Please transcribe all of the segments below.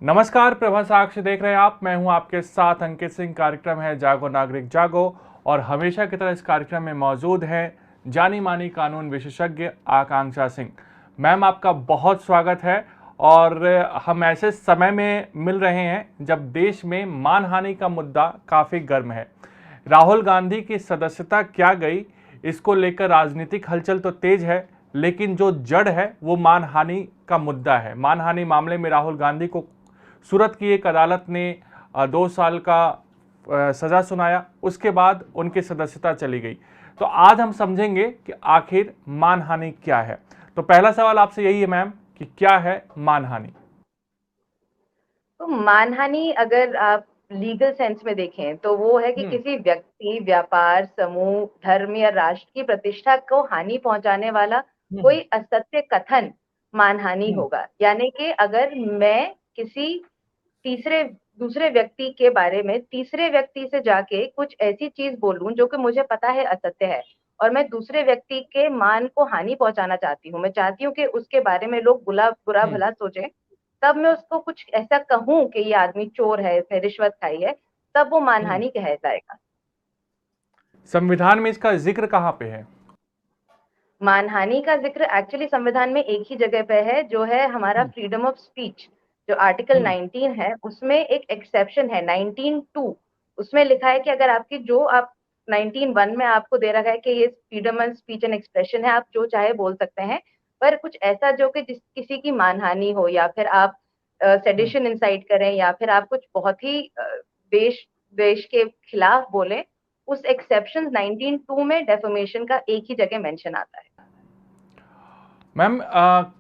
नमस्कार, प्रभा साक्ष देख रहे हैं आप। मैं हूं आपके साथ अंकित सिंह। कार्यक्रम है जागो नागरिक जागो और हमेशा की तरह इस कार्यक्रम में मौजूद है जानी मानी कानून विशेषज्ञ आकांक्षा सिंह। मैम, आपका बहुत स्वागत है। और हम ऐसे समय में मिल रहे हैं जब देश में मानहानि का मुद्दा काफ़ी गर्म है। राहुल गांधी की सदस्यता क्या गई, इसको लेकर राजनीतिक हलचल तो तेज है, लेकिन जो जड़ है वो मानहानि का मुद्दा है। मानहानि मामले में राहुल गांधी को सूरत की एक अदालत ने 2 साल का सजा सुनाया। उसके बाद उनकी सदस्यता चली गई। तो आज हम समझेंगे कि आखिर मानहानि क्या है। तो पहला सवाल आपसे यही है मैम कि क्या है मानहानि। तो मानहानि अगर आप लीगल सेंस में देखें तो वो है कि हम्म। किसी व्यक्ति, व्यापार, समूह, धर्म या राष्ट्र की प्रतिष्ठा को हानि पहुंचाने वाला हम्म। कोई असत्य कथन मानहानि हम्म। होगा। यानी कि अगर मैं किसी तीसरे दूसरे व्यक्ति के बारे में तीसरे व्यक्ति से जाके कुछ ऐसी चीज बोलूं जो कि मुझे पता है असत्य है, और मैं दूसरे व्यक्ति के मान को हानि पहुंचाना चाहती हूँ, मैं चाहती हूँ कि उसके बारे में लोग बुरा बुरा हम्म। भला सोचें, तब मैं उसको कुछ ऐसा कहूं कि ये आदमी चोर है, इसने रिश्वत खाई है, तब वो हम्म। मानहानि कहा जाएगा। संविधान में इसका जिक्र कहाँ पे है? मानहानि का जिक्र एक्चुअली संविधान में एक ही जगह पे है, जो है हमारा हम्म। Freedom of speech. जो आर्टिकल हम्म। 19 है उसमें एक एक्सेप्शन है 19(2)। उसमें लिखा है कि अगर आपकी जो आप 19(1) में आपको दे रखा है कि ये freedom of speech and expression है, आप जो चाहे बोल सकते हैं, पर कुछ ऐसा जो कि जिस किसी की मानहानि हो, या फिर आप हम्म। सेडिशन इंसाइट करें, या फिर आप कुछ बहुत ही देश देश के खिलाफ बोले, उस एक्सेप्शन 19(2) में डेफेमेशन का एक ही जगह मेंशन आता है। मैम,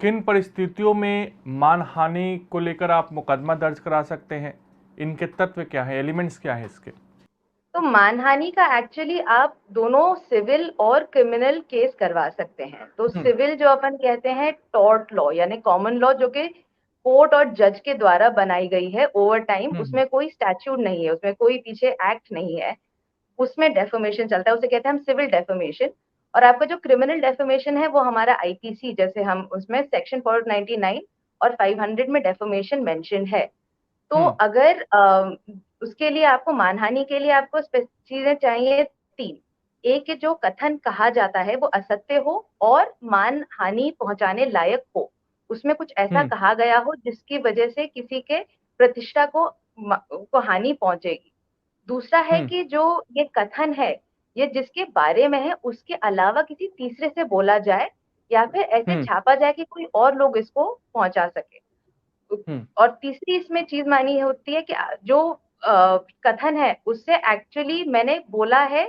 किन परिस्थितियों में मानहानि को लेकर आप मुकदमा दर्ज करा सकते हैं? इनके तत्व क्या है, एलिमेंट्स क्या है इसके? तो मानहानि का एक्चुअली आप दोनों सिविल और क्रिमिनल केस करवा सकते हैं। तो हम्म। सिविल जो अपन कहते हैं टॉर्ट लॉ यानी कॉमन लॉ, जो कि कोर्ट और जज के द्वारा बनाई गई है ओवर टाइम, हम्म। उसमें कोई स्टैट्यूट नहीं है, उसमें कोई पीछे एक्ट नहीं है, उसमें डेफेमेशन चलता है, उसे कहते हैं हम सिविल डेफेमेशन। और आपका जो क्रिमिनल डेफेमेशन है वो हमारा आईपीसी, जैसे हम उसमें सेक्शन 499 और 500 में डेफेमेशन मेंशन है। तो हम्म। अगर उसके लिए आपको मानहानि के लिए आपको चीजें चाहिए तीन। एक कि जो कथन कहा जाता है वो असत्य हो और मानहानि पहुंचाने लायक हो, उसमें कुछ ऐसा हम्म। कहा गया हो जिसकी वजह से किसी के प्रतिष्ठा को हानि पहुंचेगी। दूसरा है हम्म। कि जो ये कथन है, ये जिसके बारे में है उसके अलावा किसी तीसरे से बोला जाए, या फिर ऐसे हम्म। छापा जाए कि कोई और लोग इसको पहुंचा सके। हम्म। और तीसरी इसमें चीज मानी होती है कि जो कथन है उससे एक्चुअली मैंने बोला है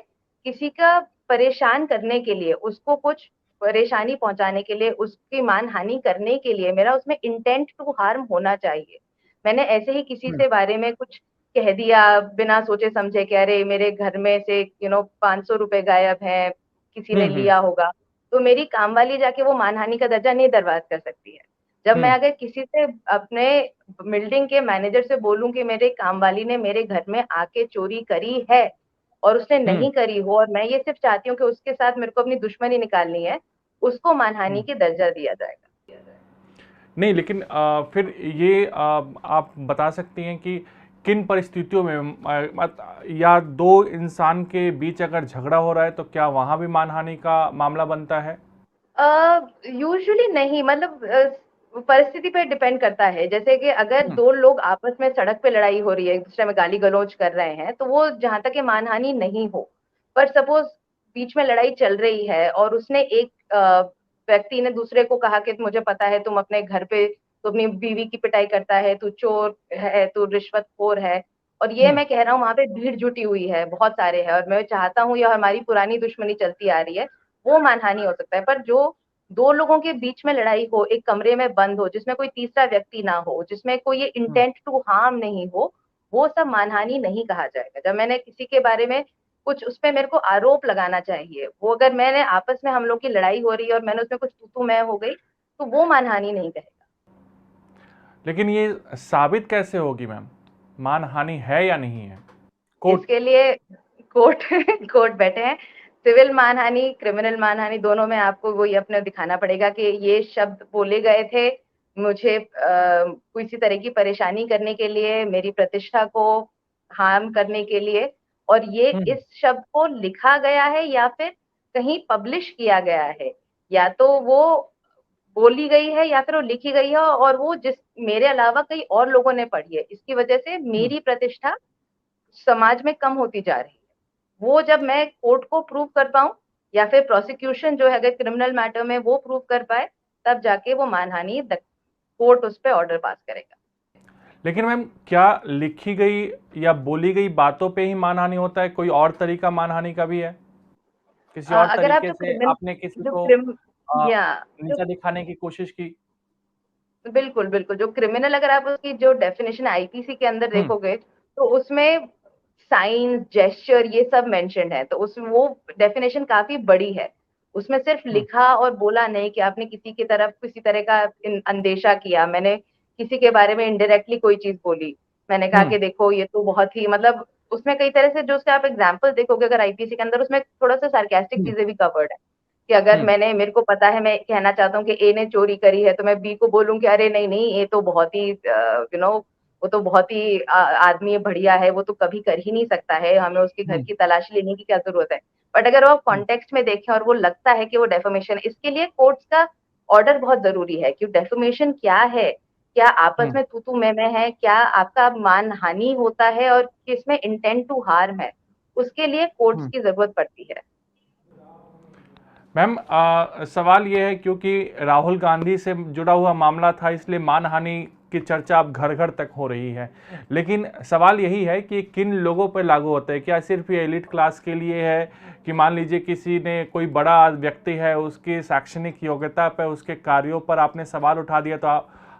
किसी का परेशान करने के लिए, उसको कुछ परेशानी पहुंचाने के लिए, उसकी मानहानि करने के लिए मेरा उसमें इंटेंट टू हार्म होना चाहिए। मैंने ऐसे ही किसी हम्म। से बारे में कुछ कह दिया बिना सोचे समझे कि अरे मेरे घर में से 500 रुपए गायब हैं, किसी ने हम्म। हम्म। लिया होगा, तो मेरी कामवाली जाके वो मानहानि का दर्जा नहीं दरवाज कर सकती है। जब मैं हम्म। अगर किसी से अपने बिल्डिंग के मैनेजर से बोलूं कि मेरे कामवाली ने मेरे घर में आके चोरी करी है, और उसने हम्म। नहीं करी हो, और मैं ये सिर्फ चाहती हूँ कि उसके साथ मेरे को अपनी दुश्मनी निकालनी है, उसको मानहानि हम्म। की दर्जा दिया जाएगा। नहीं, लेकिन फिर ये आप बता सकती हैं कि किन परिस्थितियों में या दो इंसान के बीच अगर झगड़ा हो रहा है तो क्या वहां भी मानहानि का मामला बनता है? यूजुअली नहीं, मतलब परिस्थिति पे डिपेंड करता है। जैसे कि अगर हम्म। दो लोग आपस में सड़क पे लड़ाई हो रही है, एक दूसरे में गाली गलौज कर रहे हैं, तो वो जहां तक ये मानहानि नहीं हो। पर सपोज बीच में लड़ाई चल रही है और उसने एक व्यक्ति ने दूसरे को कहा कि मुझे पता है तुम अपने घर पे तो अपनी बीवी की पिटाई करता है, तू चोर है, तू रिश्वतखोर है, और ये हम्म। मैं कह रहा हूँ वहां पे भीड़ जुटी हुई है, बहुत सारे हैं, और मैं चाहता हूँ ये हमारी पुरानी दुश्मनी चलती आ रही है, वो मानहानि हो सकता है। पर जो दो लोगों के बीच में लड़ाई हो, एक कमरे में बंद हो, जिसमें कोई तीसरा व्यक्ति ना हो, जिसमें कोई ये हम्म। इंटेंट टू हार्म नहीं हो, वो सब मानहानि नहीं कहा जाएगा। जब मैंने किसी के बारे में कुछ उस पे मेरे को आरोप लगाना चाहिए, वो अगर मैंने आपस में हम लोग की लड़ाई हो रही है और मैंने उसमें कुछ तू मैं हो गई, तो वो मानहानि नहीं कहेगा। लेकिन ये साबित कैसे होगी मैम, मानहानि है या नहीं है? कोर्ट। इसके लिए कोर्ट कोर्ट बैठे हैं। सिविल मानहानि, क्रिमिनल मानहानि, दोनों में आपको वही अपने दिखाना पड़ेगा कि ये शब्द बोले गए थे, मुझे किसी तरह की परेशानी करने के लिए, मेरी प्रतिष्ठा को हार्म करने के लिए, और ये हम्म। इस शब्द को लिखा गया है या फिर कहीं पब्लिश किया गया है, या तो वो बोली गई है या फिर वो लिखी गई है, और वो जिस मेरे अलावा कई और लोगों ने पढ़ी है। इसकी वजह से हम्म। मेरी प्रतिष्ठा समाज में कम होती जा रही है। वो जब मैं कोर्ट को प्रूव कर पाऊँ, या फिर प्रोसिक्यूशन जो है अगर क्रिमिनल मैटर में वो प्रूव कर पाए, तब जाके वो मानहानि कोर्ट उस पे ऑर्डर पास करेगा। लेकिन मैम, क्या लिखी गई या बोली गई बातों पे ही मानहानि होता है? कोई और तरीका मानहानि का भी है? किसी और अगर आप तरीके से आपने किसी जो को क्रिम अ, या जो नीचा दिखाने की कोशिश की? बिल्कुल, बिल्कुल, जो क्रिमिनल अगर आप उसकी जो डेफिनिशन आईपीसी के अंदर हुँ, देखोगे, तो उसमें साइंस, जेस्चर ये सब मेंशन्ड है, तो उस वो डेफिनिशन काफ़ी बड़ी है। उसमें सिर्फ हुँ, लिखा और बोला नहीं कि आपने किसी की तरफ किसी तरह का अंदेशा किया, मैंने किसी के बारे में इनडायरेक्टली कोई चीज़ बोली। मैंने कहा हुँ, कि देखो ये तो बहुत ही मतलब उसमें कई तरह से जो उसके आप एग्ज़ाम्पल देखोगे अगर आईपीसी के अंदर, उसमें थोड़ा-सा सार्कास्टिक हुँ, चीज़ें भी कवर्ड है। कि अगर हुँ, मेरे को पता है, मैं कहना चाहता हूँ कि ए ने चोरी करी है, तो मैं बी को बोलूँ कि अरे नहीं, नहीं, ये तो बहुत ही वो तो बहुत ही आदमी बढ़िया है, वो तो कभी कर ही नहीं सकता है, हमें उसके घर हुँ, की तलाशी लेने की क्या ज़रूरत है। बट अगर वो आप हुँ, कॉन्टेक्स्ट में देखें और वो लगता है कि वो डेफेमेशन है, इसके लिए कोर्ट्स का ऑर्डर बहुत ज़रूरी है कि डेफेमेशन क्या है? क्या आपस हुँ, में तू-तू, मैं है? क्या आपका मानहानि होता है और किसमें इंटेंट टू हार्म है? उसके लिए कोर्ट्स हुँ। की ज़रूरत पड़ती है। मैम, सवाल ये है क्योंकि राहुल गांधी से जुड़ा हुआ मामला था, इसलिए मानहानि की चर्चा अब घर-घर तक हो रही है। लेकिन सवाल यही है कि किन लोगों पर लागू होता है? क्या सिर्फ़ ये एलीट क्लास के लिए है कि मान लीजिए किसी ने कोई बड़ा व्यक्ति है, उसकी शैक्षणिक योग्यता पे, उसके कार्यों पर आपने सवाल उठा दिया तो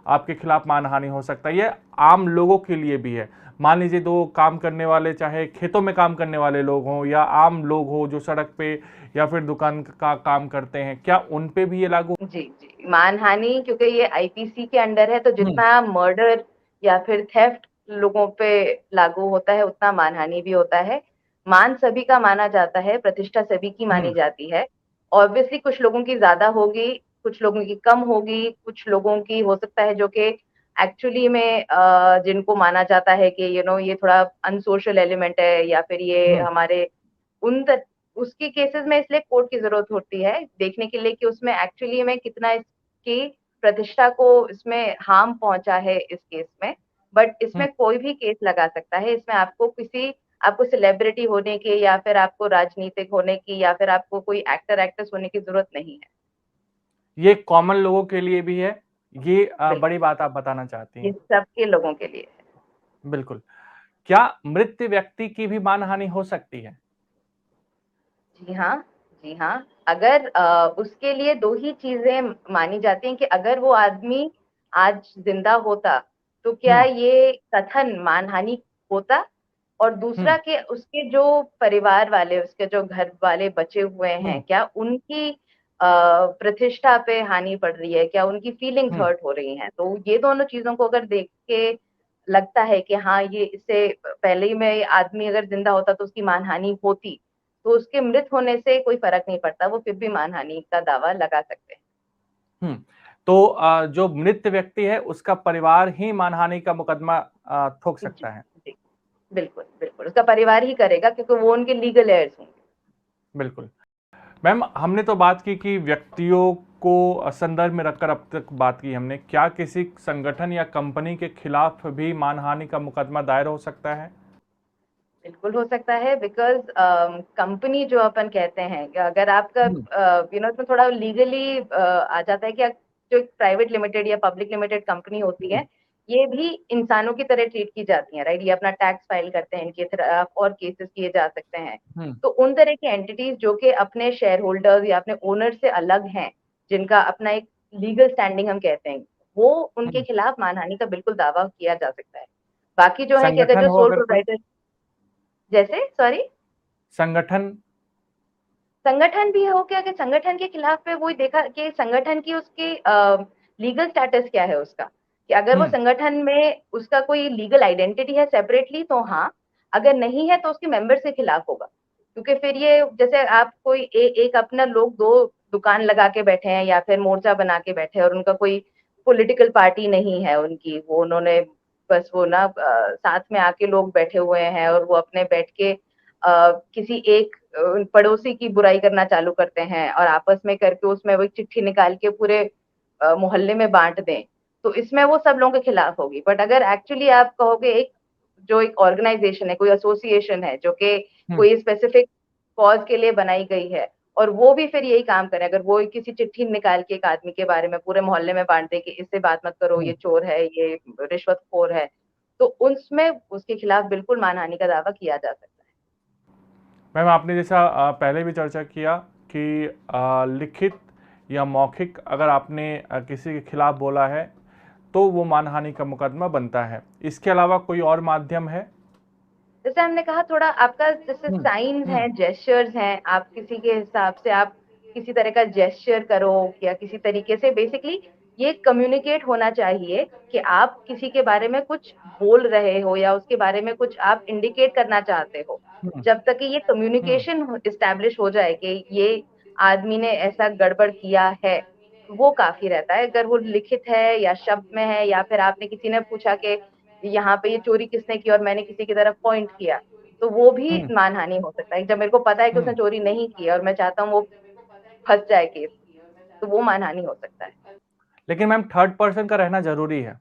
आपके खिलाफ मानहानि हो सकता है? ये आम लोगों के लिए भी है। मान लीजिए 2 काम करने वाले, चाहे खेतों में काम करने वाले लोग हों या आम लोग हों जो सड़क पे या फिर दुकान का काम करते हैं, क्या उन पे भी ये लागू? जी, जी। मानहानि क्योंकि ये आईपीसी के अंडर है, तो हुँ, जितना मर्डर या फिर थेफ्ट लोगों पे लागू होता है, उतना मानहानि भी होता है। मान सभी का माना जाता है, प्रतिष्ठा सभी की मानी हुँ, जाती है। ऑब्वियसली कुछ लोगों की ज़्यादा होगी, कुछ लोगों की कम होगी, कुछ लोगों की हो सकता है जो कि एक्चुअली में जिनको माना जाता है कि ये थोड़ा अनसोशल एलिमेंट है, या फिर ये हुँ, हमारे उन त उसके केसेज़ में इसलिए कोर्ट की ज़रूरत होती है, देखने के लिए कि उसमें एक्चुअली में कितना इसकी प्रतिष्ठा को इसमें हार्म पहुँचा है इस केस में। बट हुँ। इसमें कोई भी केस लगा सकता है, इसमें आपको सेलिब्रिटी होने की, या फिर आपको राजनीतिक होने की, या फिर आपको कोई एक्टर, एक्ट्रेस होने की ज़रूरत नहीं है। ये कॉमन लोगों के लिए भी है, ये बड़ी बिल्कुल, बात आप बताना चाहती ये हैं। सबके लोगों के लिए है। बिल्कुल। क्या मृत व्यक्ति की भी मानहानि हो सकती है? जी हाँ, जी हाँ। अगर उसके लिए 2 ही चीज़ें मानी जाती हैं कि अगर वो आदमी आज ज़िंदा होता, तो क्या हुँ, ये कथन मानहानि होता? और हुँ, दूसरा कि उसके जो परिवार वाले, उसके जो घर वाले बचे हुए हुँ, हैं, क्या उनकी प्रतिष्ठा पे हानि पड़ रही है? क्या उनकी फीलिंग्स हुँ, हर्ट हो रही हैं? तो ये दोनों चीज़ों को अगर देख के लगता है कि हाँ, ये इससे पहले ही में आदमी अगर ज़िंदा होता तो उसकी मानहानि होती, तो उसके मृत होने से कोई फ़र्क नहीं पड़ता, वो फिर भी मानहानि का दावा लगा सकते हैं। हुँ। तो जो मृत व्यक्ति है उसका परिवार ही मानहानि का मुकदमा ठोक जी, सकता है। जी। बिल्कुल, बिल्कुल, उसका परिवार ही करेगा क्योंकि वो उनके लीगल heirs होंगे। बिल्कुल। मैम, हमने तो बात की कि व्यक्तियों को संदर्भ में रखकर अब तक बात की हमने। क्या किसी संगठन या कंपनी के खिलाफ भी मानहानि का मुकदमा दायर हो सकता है? बिल्कुल हो सकता है बिकॉज़ कंपनी जो अपन कहते हैं कि अगर आपका हुँ, इसमें थोड़ा लीगली आ जाता है कि जो एक प्राइवेट लिमिटेड या पब्लिक लिमिटेड कंपनी होती हुँ, है, ये भी इंसानों की तरह ट्रीट की जाती हैं, राइट? ये अपना टैक्स फाइल करते हैं, इनके खिलाफ और केसेस किए जा सकते हैं। हुँ, तो उन तरह की एंटिटीज़ जो कि अपने शेयर होल्डर्स या अपने ओनर से अलग हैं, जिनका अपना एक लीगल स्टैंडिंग हम कहते हैं, वो उनके हुँ। खिलाफ मानहानि का बिल्कुल दावा किया जा सकता है। बाकी जो है कि अगर संगठन जो हो सोल अगर कोई? प्रोप्राइटर जैसे सॉरी? संगठन? संगठन भी हो क्या कि संगठन के खिलाफ पे वही देखा कि संगठन की उसकी लीगल स्टेटस क्या है उसका? कि अगर वो हुँ, संगठन में उसका कोई लीगल आइडेंटिटी है सेपरेटली तो हाँ, अगर नहीं है तो उसके मेंबर्स के खिलाफ होगा। क्योंकि फिर ये जैसे आप कोई एक अपना लोग 2 दुकान लगा के बैठे हैं या फिर मोर्चा बना के बैठे हैं और उनका कोई पॉलिटिकल पार्टी नहीं है उनकी, वो उन्होंने बस वो ना साथ में आके लोग बैठे हुए हैं और वो अपने बैठ के किसी एक पड़ोसी की बुराई करना चालू करते हैं और आपस में करके उसमें वो एक चिट्ठी निकाल के पूरे मोहल्ले में बांट दें, तो इसमें वो सब लोगों के खिलाफ होगी। बट अगर एक्चुअली आप कहोगे एक जो एक ऑर्गेनाइजेशन है, कोई एसोसिएशन है जो कि हम्म। कोई स्पेसिफिक कॉज के लिए बनाई गई है और वो भी फिर यही काम करे, अगर वो किसी चिट्ठी निकाल के एक आदमी के बारे में पूरे मोहल्ले में बांट दे कि इससे बात मत करो, ये हम्म। चोर है, ये रिश्वतखोर है, तो उसमें उसके खिलाफ बिल्कुल मानहानि का दावा किया जा सकता है। मैम आपने जैसा पहले भी चर्चा किया कि लिखित या मौखिक अगर आपने किसी के खिलाफ बोला है तो वो मानहानि का मुकदमा बनता है। इसके अलावा कोई और माध्यम है? जैसे हमने कहा थोड़ा आपका जैसे हम्म। साइंस हम्म। हैं, जेस्चर्स हैं, आप किसी के हिसाब से आप किसी तरह का जेस्चर करो या किसी तरीके से बेसिकली ये कम्युनिकेट होना चाहिए कि आप किसी के बारे में कुछ बोल रहे हो या उसके बारे में कुछ आप इंडिकेट करना चाहते हो। हम्म। जब तक कि ये हम्म। कम्युनिकेशन इस्टेब्लिश हो जाए कि ये आदमी ने ऐसा गड़बड़ किया है, वो काफ़ी रहता है। अगर वो लिखित है या शब्द में है या फिर आपने किसी ने पूछा कि यहाँ पे ये चोरी किसने की और मैंने किसी की तरफ पॉइंट किया, तो वो भी हम्म। मानहानि हो सकता है। जब मेरे को पता है कि उसने हम्म। चोरी नहीं की और मैं चाहता हूँ वो फँस जाए केस, तो वो मानहानि हो सकता है। लेकिन मैम थर्ड पर्सन का रहना जरूरी है,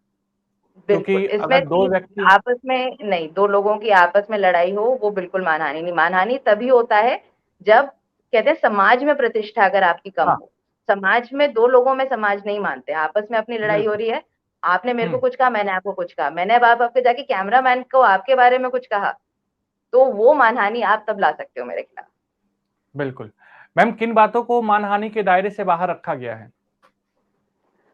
बिल्कुल, क्योंकि इसमें अगर दो 3 व्यक्ति आपस में नहीं, 2 लोगों की आपस में लड़ाई हो, वो बिल्कुल मानहानि नहीं। मानहानि तभी होता है जब कहते हैं समाज में प्रतिष्ठा अगर आपकी कम हाँ हो। समाज में 2 लोगों में समाज नहीं मानते, आपस में अपनी लड़ाई हो बिल्कुल। रही है, आपने मेरे को हम्म। कुछ कहा, मैंने आपको कुछ कहा, मैंने अब आप आपके जाके कैमरामैन को आपके बारे में कुछ कहा, तो वो मानहानि आप तब ला सकते हो मेरे खिलाफ। बिल्कुल। मैम किन बातों को मानहानि के दायरे से बाहर रखा गया है?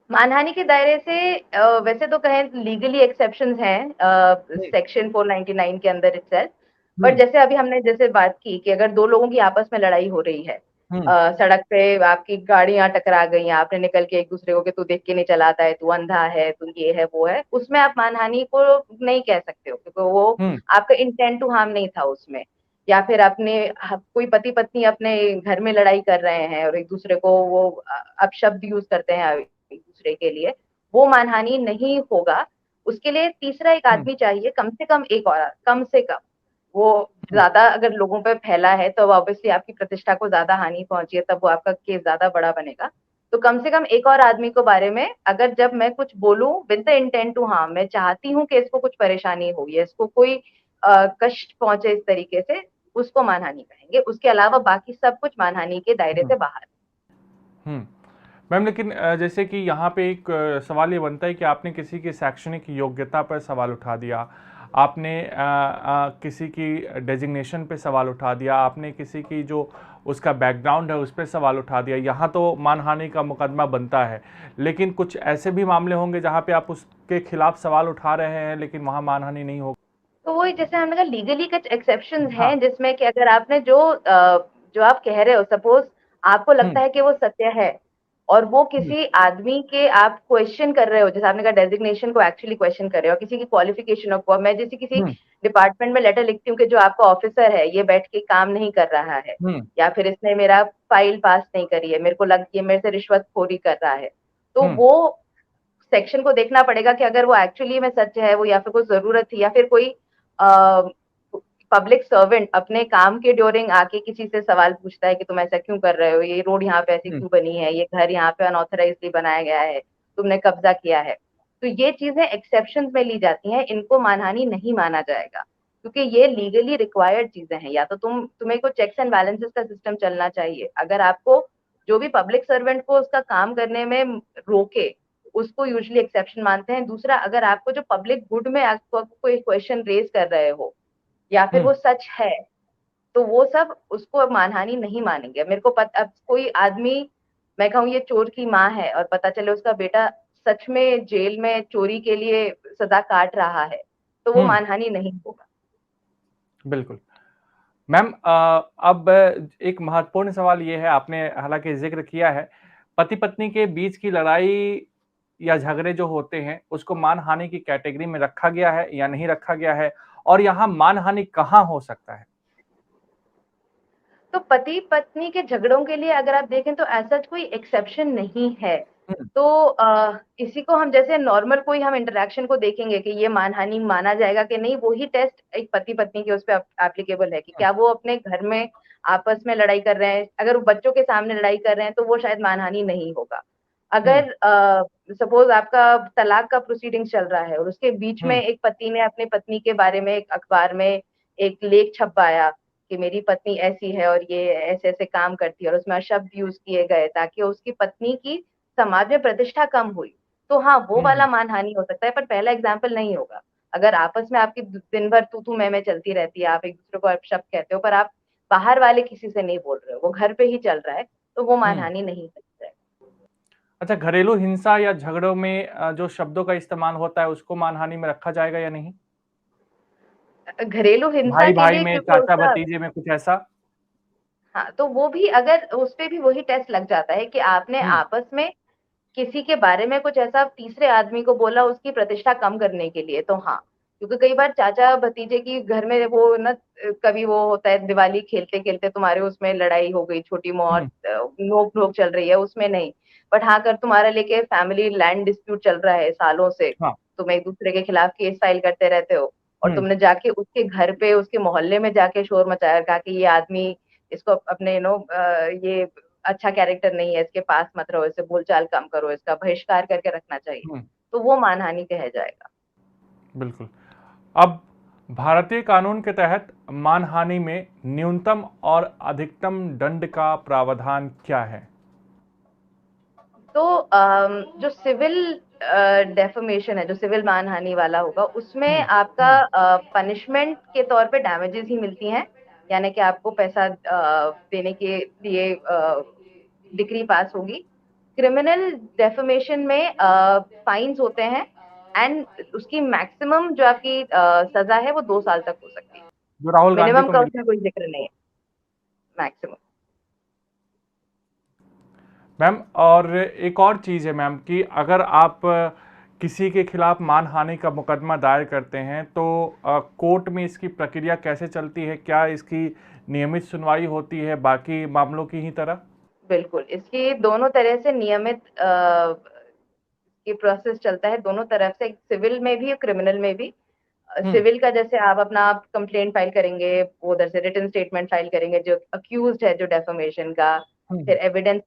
मानहानि के दायरे से वैसे तो कहें लीगली एक्सेप्शंस हैं हम्म। सेक्शन 499 के अंदर इटसेल्फ। बट हम्म। जैसे अभी हमने जैसे बात की कि अगर 2 लोगों की आपस में लड़ाई हो रही है, हम्म। सड़क पे आपकी गाड़ियाँ टकरा गई, आपने निकल के एक-दूसरे को कि तू देख के नहीं चलाता है, तू अंधा है, तू ये है, वो है, उसमें आप मानहानि को नहीं कह सकते हो क्योंकि वो हम्म। आपका इंटेंट टू हार्म नहीं था उसमें। या फिर अपने कोई पति-पत्नी अपने घर में लड़ाई कर रहे हैं और एक-दूसरे को वो अपशब्द यूज़ करते हैं एक-दूसरे के लिए, वो मानहानि नहीं होगा। उसके लिए तीसरा एक हम्म। आदमी चाहिए, कम से कम एक और कम से कम। वो हम्म। ज़्यादा अगर लोगों पे फैला है, तो ऑब्वियसली आपकी प्रतिष्ठा को ज़्यादा हानि पहुँची है, तब वो आपका केस ज़्यादा बड़ा बनेगा। तो कम से कम एक और आदमी को बारे में अगर जब मैं कुछ बोलूँ with the intent to harm, मैं चाहती हूँ कि इसको कुछ परेशानी हो या इसको कोई कष्ट पहुँचे इस तरीके से, उसको मानहानि कहेंगे। उसके अलावा बाकी सब कुछ मानहानि के दायरे हम्म। से बाहर। हम्म। मैम लेकिन जैसे कि यहाँ पे एक सवाल ये बनता है कि आपने किसी की शैक्षणिक योग्यता पर सवाल उठा दिया, आपने किसी की डेजिग्नेशन पे सवाल उठा दिया, आपने किसी की जो उसका बैकग्राउंड है उस पर सवाल उठा दिया, यहाँ तो मानहानि का मुकदमा बनता है। लेकिन कुछ ऐसे भी मामले होंगे जहाँ पे आप उसके खिलाफ सवाल उठा रहे हैं लेकिन वहाँ मानहानि नहीं होगी? तो वही जैसे हमने कहा लीगली कुछ एक्सेप्शंस हाँ। हैं जिसमें कि अगर आपने जो आप कह रहे हो सपोज आपको लगता हम्म। है कि वो सत्य है और वो हम्म। किसी आदमी के आप क्वेश्चन कर रहे हो, जैसे आपने कहा डेजिग्नेशन को एक्चुअली क्वेश्चन कर रहे हो, किसी की क्वालिफिकेशन को, मैं जैसे किसी हम्म। डिपार्टमेंट में लेटर लिखती हूँ कि जो आपका ऑफिसर है ये बैठ के काम नहीं कर रहा है हम्म। या फिर इसने मेरा फाइल पास नहीं करी है, मेरे को लग ये मेरे से रिश्वतखोरी कर रहा है, तो हम्म। वो सेक्शन को देखना पड़ेगा कि अगर वो एक्चुअली में सच है, वो या फिर कोई ज़रूरत थी या फिर कोई पब्लिक सर्वेंट अपने काम के ड्यूरिंग आके किसी से सवाल पूछता है कि तुम ऐसा क्यों कर रहे हो? ये रोड यहाँ पे ऐसी हम्म। क्यों बनी है? ये घर यहाँ पे अनऑथराइज्डली बनाया गया है, तुमने कब्ज़ा किया है। तो ये चीज़ें एक्सेप्शंस में ली जाती हैं, इनको मानहानि नहीं माना जाएगा, क्योंकि ये लीगली रिक्वायर्ड चीज़ें हैं। या तो तुम्हें को चेक्स एंड बैलेंसेस का सिस्टम चलना चाहिए। अगर आपको जो भी पब्लिक सर्वेंट को उसका काम करने में रोके, उसको यूजुअली एक्सेप्शन मानते हैं। दूसरा, अगर आपको जो पब्लिक गुड में आपको कोई क्वेश्चन रेज़ कर रहे हो या फिर हम्म। वो सच है, तो वो सब उसको मानहानि नहीं मानेंगे। मेरे को अब कोई आदमी मैं कहूँ ये चोर की माँ है और पता चले उसका बेटा सच में जेल में चोरी के लिए सज़ा काट रहा है, तो वो हम्म। मानहानि नहीं होगा। बिल्कुल। मैम अब एक महत्वपूर्ण सवाल ये है, आपने हालांकि जिक्र किया है, पति पत्नी के बीच की लड़ाई या झगड़े जो होते हैं उसको मानहानि की कैटेगरी में रखा गया है या नहीं रखा गया है, और यहाँ मानहानि कहाँ हो सकता है? तो पति-पत्नी के झगड़ों के लिए अगर आप देखें तो ऐसा कोई एक्सेप्शन नहीं है। तो इसी को हम जैसे नॉर्मल कोई हम इंटरेक्शन को देखेंगे कि ये मानहानि माना जाएगा कि नहीं, वही टेस्ट एक पति पत्नी के उस पे एप्लीकेबल है कि क्या वो अपने घर में आपस में लड़ाई कर रहे हैं। अगर वो बच्चों के सामने लड़ाई कर रहे हैं तो वो शायद मानहानि नहीं होगा। अगर सपोज आपका तलाक का प्रोसीडिंग चल रहा है और उसके बीच में एक पति ने अपनी पत्नी के बारे में एक अखबार में एक लेख छपवाया कि मेरी पत्नी ऐसी है और ये ऐसे-ऐसे काम करती है और उसमें शब्द यूज़ किए गए ताकि उसकी पत्नी की समाज में प्रतिष्ठा कम हुई। तो हाँ, वो वाला मानहानि हो सकता है, पर पहला एग्ज़ाम्पल नहीं होगा। अगर आपस में आपकी दिन भर तू-तू, मैं-मैं चलती रहती है, आप एक-दूसरे को अपशब्द कहते हो, पर आप बाहर वाले किसी से नहीं बोल रहे हो, वो घर पे ही चल रहा है, तो वो मानहानि नहीं है। अच्छा, घरेलू हिंसा या झगड़ों में जो शब्दों का इस्तेमाल होता है उसको मानहानि में रखा जाएगा या नहीं? घरेलू हिंसा के भाई-भाई लिए में, क्योंकि उसका चाचा-भतीजे में कुछ ऐसा? हाँ, तो वो भी अगर उसपे भी वही टेस्ट लग जाता है कि आपने हुँ, आपस में किसी के बारे में कुछ ऐसा तीसरे आदमी को बोला उसकी प्रतिष्ठा कम करने के लिए, तो हाँ। क्योंकि कई बार चाचा-भतीजे की घर में वो ना कभी वो होता है दिवाली खेलते-खेलते तुम्हारे उसमें लड़ाई हो गई, छोटी बहुत हुँ, नोक-झोंक चल रही है, उसमें नहीं। बट हाँ, अगर तुम्हारा लेके फैमिली लैंड डिस्प्यूट चल रहा है सालों से, हाँ, तुम एक-दूसरे के खिलाफ केस फाइल करते रहते हो और हुँ, तुमने जाके उसके घर पे, उसके मोहल्ले में जाके शोर मचाया, कहा कि ये आदमी इसको अपने ये अच्छा कैरेक्टर नहीं है, इसके पास मत रहो, इससे बोलचाल कम करो, इसका बहिष्कार करके रखना चाहिए। हुँ, तो वो मानहानि कहा जाएगा। बिल्कुल। अब भारतीय कानून के तहत मानहानि में न्यूनतम और अधिकतम दंड का प्रावधान क्या है? तो जो सिविल डेफमेशन है, जो सिविल मानहानि वाला होगा, उसमें हुँ, आपका हुँ, पनिशमेंट के तौर पे डैमेजेस ही मिलती हैं, यानी कि आपको पैसा देने के लिए डिक्री पास होगी। क्रिमिनल डेफमेशन में फाइन्स होते हैं एंड उसकी मैक्सिमम जो आपकी सज़ा है वो 2 साल तक हो सकती है। जो राहुल गांधी मिनिमम को का मिली। उसमें कोई ज़िक्र नहीं है, मैक्सिमम। मैम, और एक और चीज़ है मैम कि अगर आप किसी के खिलाफ मानहानि का मुकदमा दायर करते हैं तो कोर्ट में इसकी प्रक्रिया कैसे चलती है? क्या इसकी नियमित सुनवाई होती है बाकी मामलों की ही तरह? बिल्कुल, इसकी दोनों तरह से नियमित ये प्रोसेस चलता है दोनों तरफ से, सिविल में भी और क्रिमिनल में भी। हुँ, सिविल का जैसे आप अपना कंप्लेंट फाइल करेंगे, वो उधर से रिटन स्टेटमेंट फाइल करेंगे, जो अक्यूज़्ड है जो डेफमेशन का, हुँ, फिर हुँ, एविडेंस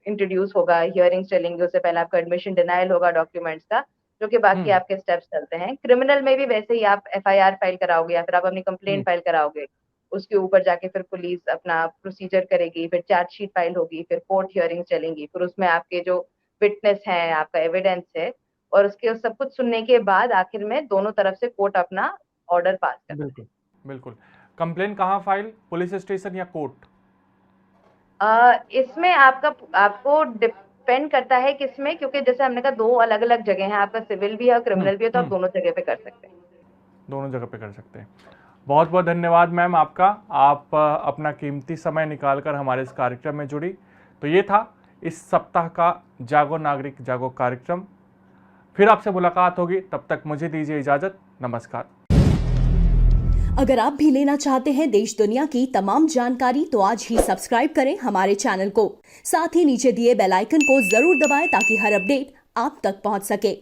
इंट्रोड्यूस होगा, हियरिंग्स चलेंगी, उससे पहले आपका एडमिशन डिनायल होगा डॉक्यूमेंट्स का, जो कि बाकी हुँ, आपके स्टेप्स चलते हैं। क्रिमिनल में भी वैसे ही आप एफआईआर फाइल कराओगे या फिर आप अपनी हुँ, कंप्लेंट फाइल कराओगे। उसके ऊपर जाके फिर पुलिस अपना प्रोसीजर करेगी, फिर चार्जशीट फाइल होगी, फिर कोर्ट हियरिंग्स चलेंगी, फिर उसमें आपके जो विटनेस हैं, आपका एविडेंस है और उसके सब कुछ सुनने के बाद आखिर में दोनों तरफ से कोर्ट अपना ऑर्डर पास करता है। बिल्कुल, बिल्कुल। कंप्लेंट कहाँ फाइल? पुलिस स्टेशन या कोर्ट? इसमें आपको डिपेंड करता है किसमें, क्योंकि जैसे हमने कहा 2 अलग-अलग जगह हैं, आपका सिविल भी है और हुँ, क्रिमिनल भी है, तो आप हुँ, दोनों जगह पे कर सकते हैं। दोनों जगह पे कर सकते हैं। बहुत-बहुत धन्यवाद मैम आपका। आप अपना कीमती समय निकाल कर हमारे इस कार्यक्रम में जुड़ी। तो ये था इस सप्ताह का जागो नागरिक जागो कार्यक्रम। फिर आपसे मुलाकात होगी, तब तक मुझे दीजिए इजाज़त। नमस्कार। अगर आप भी लेना चाहते हैं देश दुनिया की तमाम जानकारी तो आज ही सब्सक्राइब करें हमारे चैनल को। साथ ही नीचे दिए बेल आइकन को जरूर दबाएं ताकि हर अपडेट आप तक पहुंच सके।